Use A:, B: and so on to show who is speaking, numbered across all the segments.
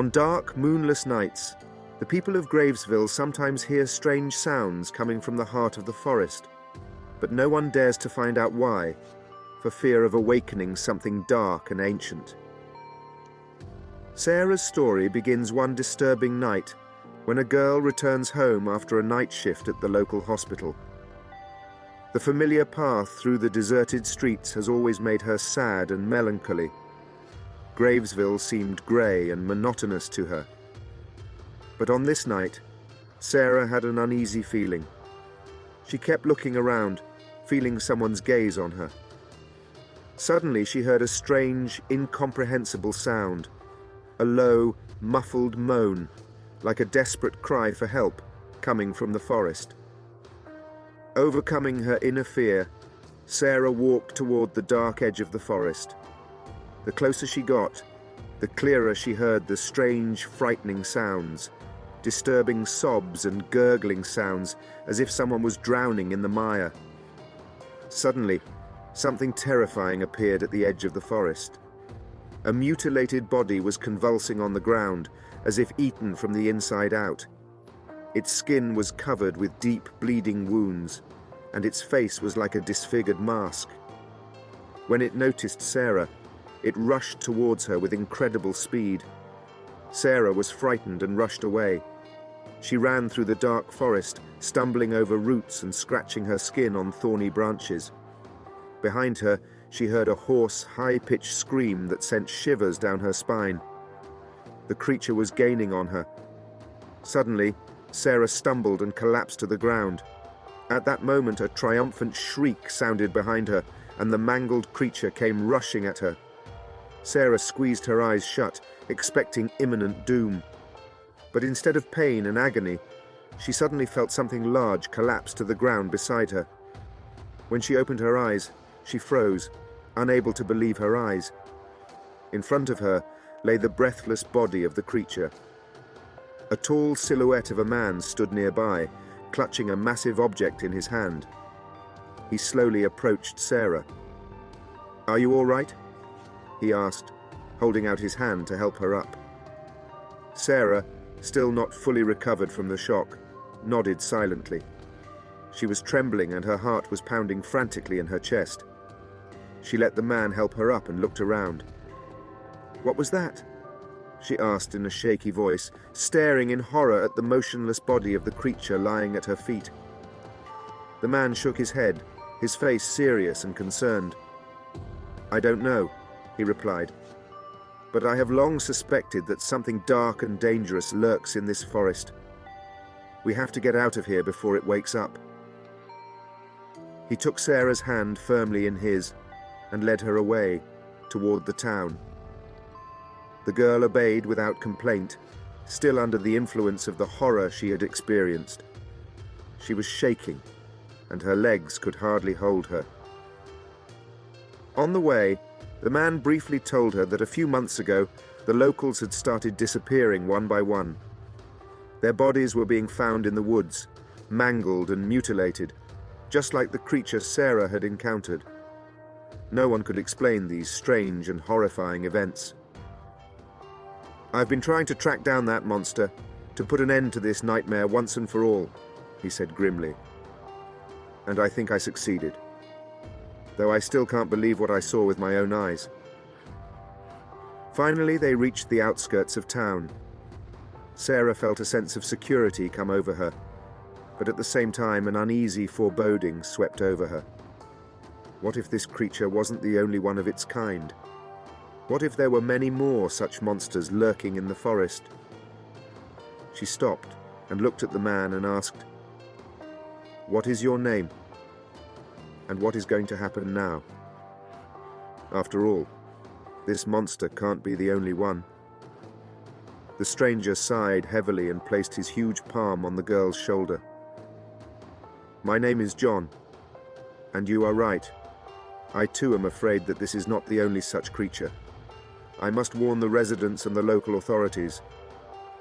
A: On dark, moonless nights, the people of Gravesville sometimes hear strange sounds coming from the heart of the forest, but no one dares to find out why, for fear of awakening something dark and ancient. Sarah's story begins one disturbing night when a girl returns home after a night shift at the local hospital. The familiar path through the deserted streets has always made her sad and melancholy. Gravesville seemed grey and monotonous to her. But on this night, Sarah had an uneasy feeling. She kept looking around, feeling someone's gaze on her. Suddenly she heard a strange, incomprehensible sound, a low, muffled moan, like a desperate cry for help, coming from the forest. Overcoming her inner fear, Sarah walked toward the dark edge of the forest. The closer she got, the clearer she heard the strange, frightening sounds, disturbing sobs and gurgling sounds as if someone was drowning in the mire. Suddenly, something terrifying appeared at the edge of the forest. A mutilated body was convulsing on the ground, as if eaten from the inside out. Its skin was covered with deep, bleeding wounds, and its face was like a disfigured mask. When it noticed Sarah, it rushed towards her with incredible speed. Sarah was frightened and rushed away. She ran through the dark forest, stumbling over roots and scratching her skin on thorny branches. Behind her, she heard a hoarse, high-pitched scream that sent shivers down her spine. The creature was gaining on her. Suddenly, Sarah stumbled and collapsed to the ground. At that moment, a triumphant shriek sounded behind her, and the mangled creature came rushing at her. Sarah squeezed her eyes shut, expecting imminent doom. But instead of pain and agony, she suddenly felt something large collapse to the ground beside her. When she opened her eyes, she froze, unable to believe her eyes. In front of her lay the breathless body of the creature. A tall silhouette of a man stood nearby, clutching a massive object in his hand. He slowly approached Sarah. "Are you all right?" he asked, holding out his hand to help her up. Sarah, still not fully recovered from the shock, nodded silently. She was trembling and her heart was pounding frantically in her chest. She let the man help her up and looked around. "What was that?" she asked in a shaky voice, staring in horror at the motionless body of the creature lying at her feet. The man shook his head, his face serious and concerned. "I don't know," he replied, "but I have long suspected that something dark and dangerous lurks in this forest. We have to get out of here before it wakes up." He took Sarah's hand firmly in his and led her away, toward the town. The girl obeyed without complaint, still under the influence of the horror she had experienced. She was shaking, and her legs could hardly hold her. On the way, the man briefly told her that a few months ago, the locals had started disappearing one by one. Their bodies were being found in the woods, mangled and mutilated, just like the creature Sarah had encountered. No one could explain these strange and horrifying events. "I've been trying to track down that monster, to put an end to this nightmare once and for all," he said grimly. "And I think I succeeded. Though I still can't believe what I saw with my own eyes." Finally, they reached the outskirts of town. Sarah felt a sense of security come over her, but at the same time an uneasy foreboding swept over her. What if this creature wasn't the only one of its kind? What if there were many more such monsters lurking in the forest? She stopped and looked at the man and asked, "What is your name? And what is going to happen now? After all, this monster can't be the only one." The stranger sighed heavily and placed his huge palm on the girl's shoulder. "My name is John, and you are right. I too am afraid that this is not the only such creature. I must warn the residents and the local authorities.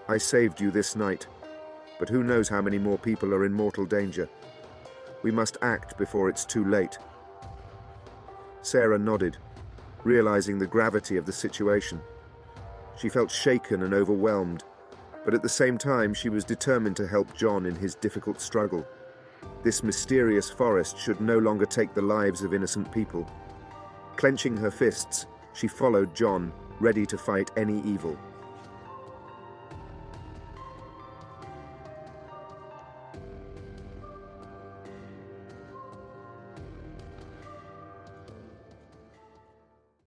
A: I saved you this night, but who knows how many more people are in mortal danger. We must act before it's too late." Sarah nodded, realizing the gravity of the situation. She felt shaken and overwhelmed, but at the same time she was determined to help John in his difficult struggle. This mysterious forest should no longer take the lives of innocent people. Clenching her fists, she followed John, ready to fight any evil.